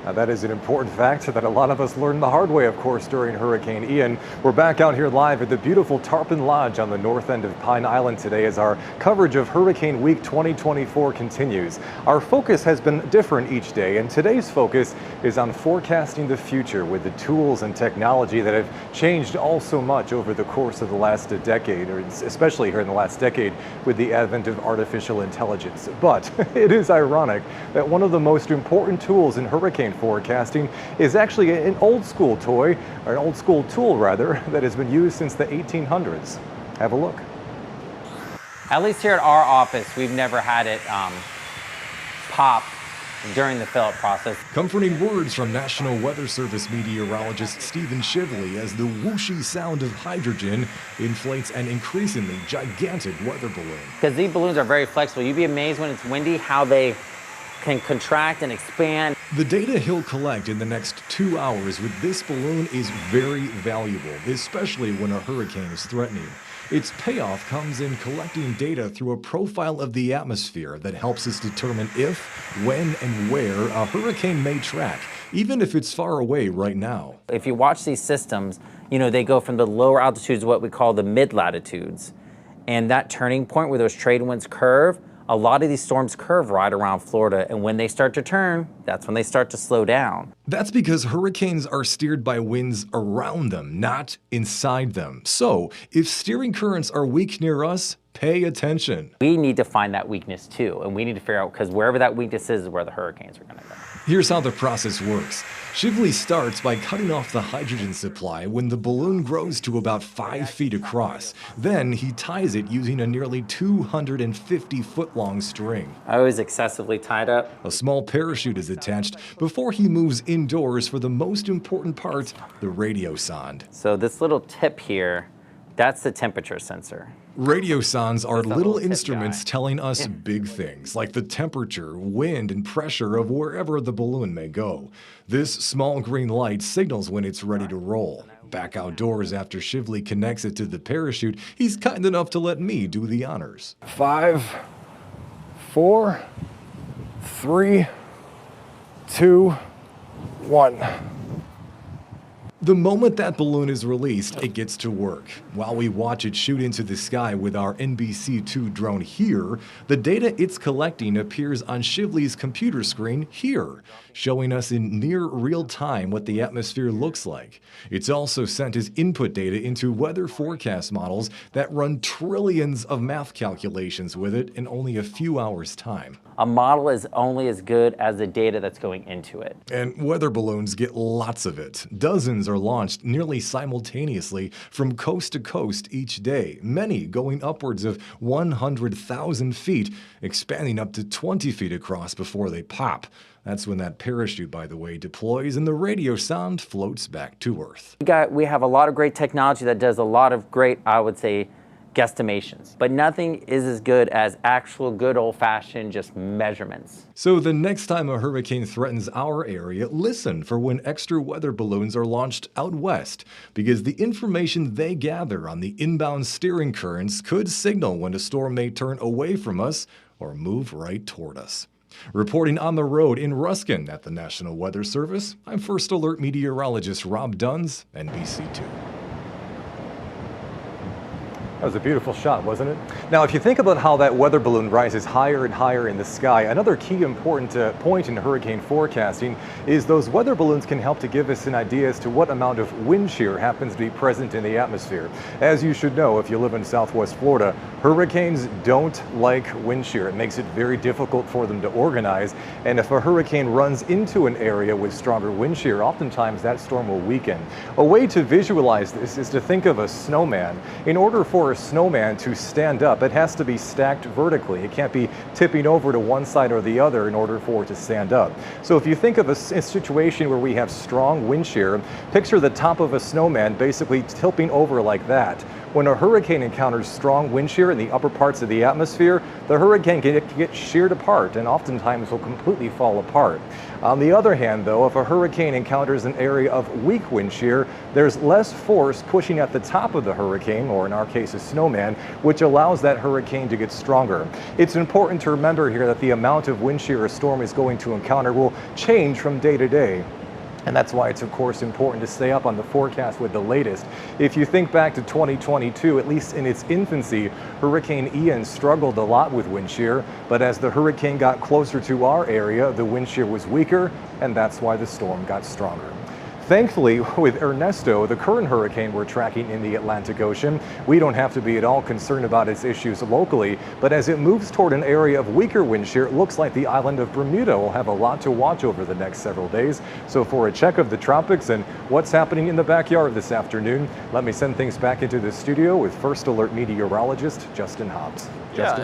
Now, that is an important fact that a lot of us learned the hard way, of course, during Hurricane Ian. We're back out here live at the beautiful Tarpon Lodge on the north end of Pine Island today as our coverage of Hurricane Week 2024 continues. Our focus has been different each day, and today's focus is on forecasting the future with the tools and technology that have changed all so much over the course of the last decade, or especially here in the last decade with the advent of artificial intelligence. But it is ironic that one of the most important tools in hurricane forecasting is actually an old school toy, or an old school tool rather, that has been used since the 1800s. Have a look. At least here at our office, we've never had it pop during the fill-up process. Comforting words from National Weather Service meteorologist Stephen Shively as the whooshy sound of hydrogen inflates an increasingly gigantic weather balloon. Because these balloons are very flexible. You'd be amazed when it's windy how they can contract and expand. The data he'll collect in the next 2 hours with this balloon is very valuable, especially when a hurricane is threatening. Its payoff comes in collecting data through a profile of the atmosphere that helps us determine if, when, and where a hurricane may track, even if it's far away right now. If you watch these systems, they go from the lower altitudes to what we call the mid-latitudes. And that turning point where those trade winds curve, a lot of these storms curve right around Florida, and when they start to turn, that's when they start to slow down. That's because hurricanes are steered by winds around them, not inside them. So, if steering currents are weak near us, pay attention. We need to find that weakness too, and we need to figure out, because wherever that weakness is where the hurricanes are going to go. Here's how the process works. Shively starts by cutting off the hydrogen supply when the balloon grows to about 5 feet across. Then he ties it using a nearly 250-foot-long string. I was excessively tied up. A small parachute is attached before he moves indoors for the most important part, the radiosonde. So this little tip here, that's the temperature sensor. Radiosondes are little instruments telling us big things, like the temperature, wind, and pressure of wherever the balloon may go. This small green light signals when it's ready to roll. Back outdoors after Shively connects it to the parachute, he's kind enough to let me do the honors. 5, 4, 3, 2, 1. The moment that balloon is released, it gets to work. While we watch it shoot into the sky with our NBC-2 drone here, the data it's collecting appears on Shively's computer screen here, showing us in near real time what the atmosphere looks like. It's also sent as input data into weather forecast models that run trillions of math calculations with it in only a few hours' time. A model is only as good as the data that's going into it. And weather balloons get lots of it. Dozens are launched nearly simultaneously from coast to coast each day, many going upwards of 100,000 feet, expanding up to 20 feet across before they pop. That's when that parachute, by the way, deploys and the radiosonde floats back to Earth. We have a lot of great technology that does a lot of great, I would say, guesstimations, but nothing is as good as actual good old-fashioned just measurements. So the next time a hurricane threatens our area, listen for when extra weather balloons are launched out west, because the information they gather on the inbound steering currents could signal when a storm may turn away from us or move right toward us. Reporting on the road in Ruskin at the National Weather Service, I'm First Alert meteorologist Rob Duns, NBC2. That was a beautiful shot, wasn't it? Now, if you think about how that weather balloon rises higher and higher in the sky, another key important point in hurricane forecasting is those weather balloons can help to give us an idea as to what amount of wind shear happens to be present in the atmosphere. As you should know, if you live in Southwest Florida, hurricanes don't like wind shear. It makes it very difficult for them to organize. And if a hurricane runs into an area with stronger wind shear, oftentimes that storm will weaken. A way to visualize this is to think of a snowman. In order for a snowman to stand up, it has to be stacked vertically. It can't be tipping over to one side or the other in order for it to stand up. So if you think of a situation where we have strong wind shear, picture the top of a snowman basically tipping over like that. When a hurricane encounters strong wind shear in the upper parts of the atmosphere, the hurricane can get sheared apart and oftentimes will completely fall apart. On the other hand, though, if a hurricane encounters an area of weak wind shear, there's less force pushing at the top of the hurricane, or in our case a snowman, which allows that hurricane to get stronger. It's important to remember here that the amount of wind shear a storm is going to encounter will change from day to day. And that's why it's, of course, important to stay up on the forecast with the latest. If you think back to 2022, at least in its infancy, Hurricane Ian struggled a lot with wind shear, but as the hurricane got closer to our area, the wind shear was weaker, and that's why the storm got stronger. Thankfully, with Ernesto, the current hurricane we're tracking in the Atlantic Ocean, we don't have to be at all concerned about its issues locally, but as it moves toward an area of weaker wind shear, it looks like the island of Bermuda will have a lot to watch over the next several days. So for a check of the tropics and what's happening in the backyard this afternoon, let me send things back into the studio with First Alert meteorologist Justin Hobbs. Yeah, Justin?